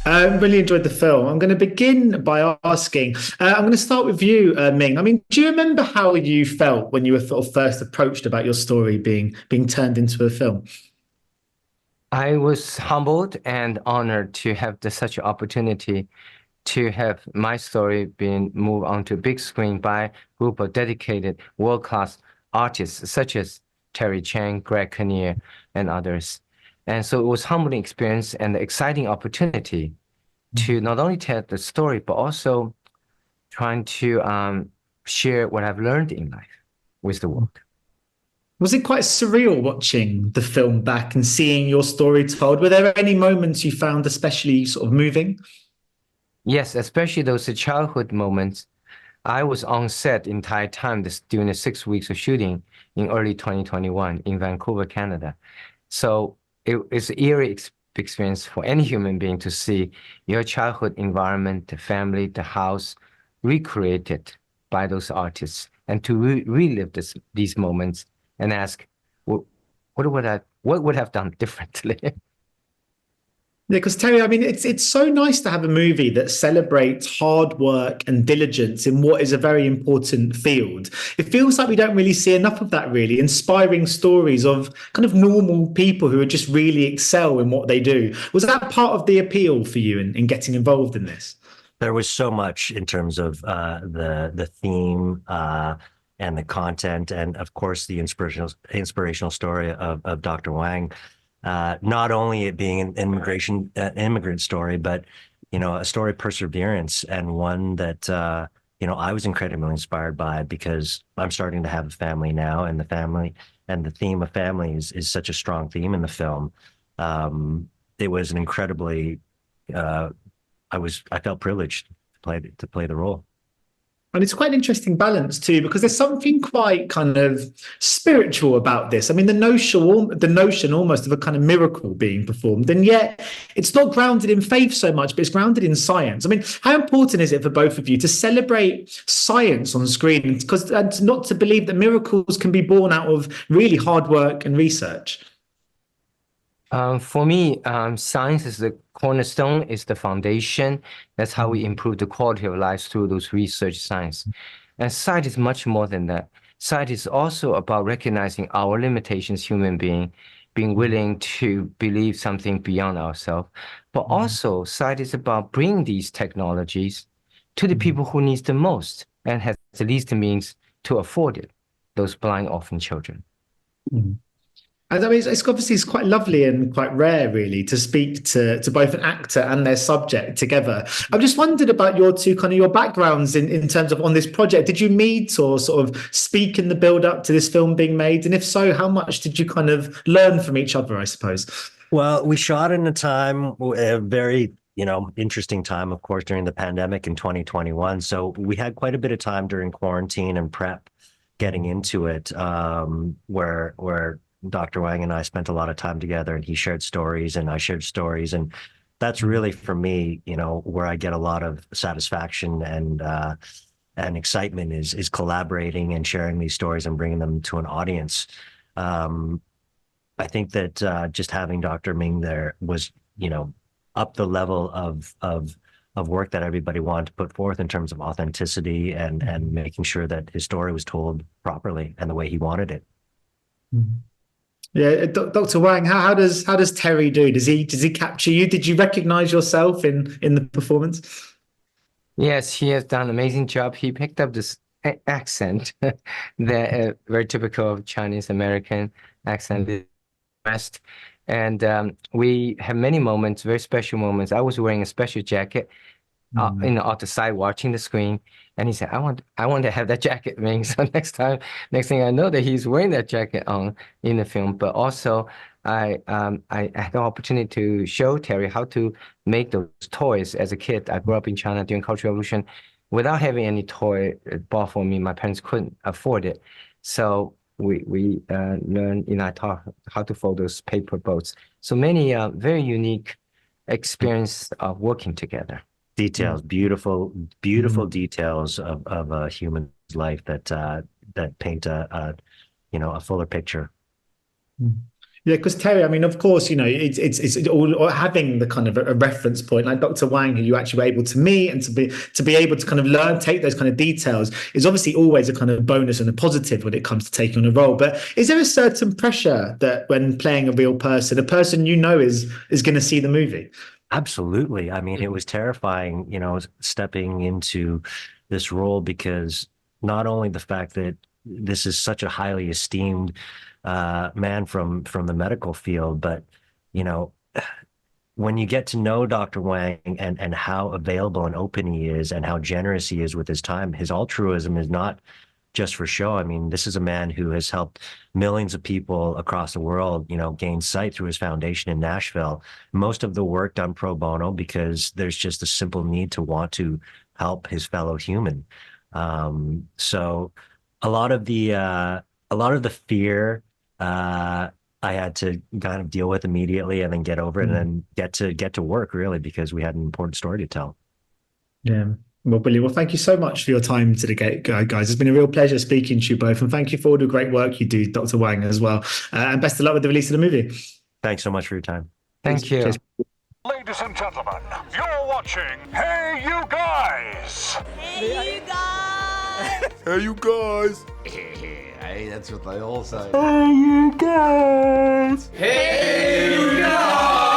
Really enjoyed the film. I'm going to begin by asking. I'm going to start with you, Ming. I mean, do you remember how you felt when you were sort of first approached about your story being turned into a film? I was humbled and honored to have such an opportunity to have my story being moved onto a big screen by a group of dedicated world-class artists such as Terry Chen, Greg Kinnear, and others. And so it was humbling experience and exciting opportunity to not only tell the story, but also trying to share what I've learned in life with the world. Was it quite surreal watching the film back and seeing your story told? Were there any moments you found especially sort of moving? Yes, especially those childhood moments. I was on set the entire time during the 6 weeks of shooting in early 2021 in Vancouver, Canada. So it's an eerie experience for any human being to see your childhood environment, the family, the house recreated by those artists, and to relive these moments and ask, what, what would I have done differently? Yeah, because Terry, I mean, it's so nice to have a movie that celebrates hard work and diligence in what is a very important field. It feels like we don't really see enough of that, really, inspiring stories of kind of normal people who are just really excel in what they do. Was that part of the appeal for you in getting involved in this? There was so much in terms of the theme and the content, and of course the inspirational story of Dr. Wang. Not only it being an immigrant story, but a story of perseverance, and one that I was incredibly inspired by, because I'm starting to have a family now, and the theme of family is such a strong theme in the film. It was an incredibly I felt privileged to play the role. And it's quite an interesting balance too, because there's something quite kind of spiritual about this. I mean, the notion almost of a kind of miracle being performed, and yet it's not grounded in faith so much, but it's grounded in science. I mean, how important is it for both of you to celebrate science on screen, and not to believe that miracles can be born out of really hard work and research? For me, science is the cornerstone, is the foundation. That's how we improve the quality of lives through those research science. And science is much more than that. Science is also about recognizing our limitations, human being willing to believe something beyond ourselves. But also, science is about bringing these technologies to the people who need the most and has the least means to afford it, those blind orphan children. And I mean, it's quite lovely and quite rare, really, to speak to both an actor and their subject together. I've just wondered about your two kind of your backgrounds in terms of on this project. Did you meet or sort of speak in the build up to this film being made? And if so, how much did you kind of learn from each other, I suppose? Well, we shot in a very interesting time, of course, during the pandemic in 2021. So we had quite a bit of time during quarantine and prep getting into it, where Dr. Wang and I spent a lot of time together, and he shared stories and I shared stories. And that's really, for me, where I get a lot of satisfaction and excitement is collaborating and sharing these stories and bringing them to an audience. I think that just having Dr. Ming there was, up the level of work that everybody wanted to put forth in terms of authenticity and making sure that his story was told properly and the way he wanted it. Yeah, Dr. Wang, how does Terry do? Does he capture you? Did you recognize yourself in the performance? Yes, he has done an amazing job. He picked up this accent, the very typical of Chinese American accent, West. And we have many moments, very special moments. I was wearing a special jacket, out the side watching the screen, and he said, I want to have that jacket, Ming." So next thing I know that he's wearing that jacket on in the film. But also, I had the opportunity to show Terry how to make those toys as a kid. I grew up in China during Cultural Revolution. Without having any toy bought for me, my parents couldn't afford it. So we learned, I taught how to fold those paper boats. So many very unique experience of working together. Details, beautiful details of a human's life that paint a fuller picture. Yeah, because Terry, I mean, of course, it's all having the kind of a reference point like Dr. Wang, who you actually were able to meet and to be able to kind of take those kind of details is obviously always a kind of bonus and a positive when it comes to taking on a role. But is there a certain pressure that when playing a real person, a person is going to see the movie? Absolutely. I mean, it was terrifying, stepping into this role, because not only the fact that this is such a highly esteemed man from the medical field, but when you get to know Dr. Wang and how available and open he is and how generous he is with his time, his altruism is not just for show. I mean, this is a man who has helped millions of people across the world, gain sight through his foundation in Nashville. Most of the work done pro bono, because there's just a simple need to want to help his fellow human. So a lot of the fear I had to kind of deal with immediately, and then get over it, and then get to work, really, because we had an important story to tell. Yeah. Well, brilliant. Well, thank you so much for your time today, guys. It's been a real pleasure speaking to you both, and thank you for all the great work you do, Dr. Wang, as well. And best of luck with the release of the movie. Thanks so much for your time. Thank you. Cheers. Ladies and gentlemen, you're watching Hey You Guys! Hey, you guys! Hey, you guys! Hey, that's what they all say. Hey, you guys! Hey, you guys!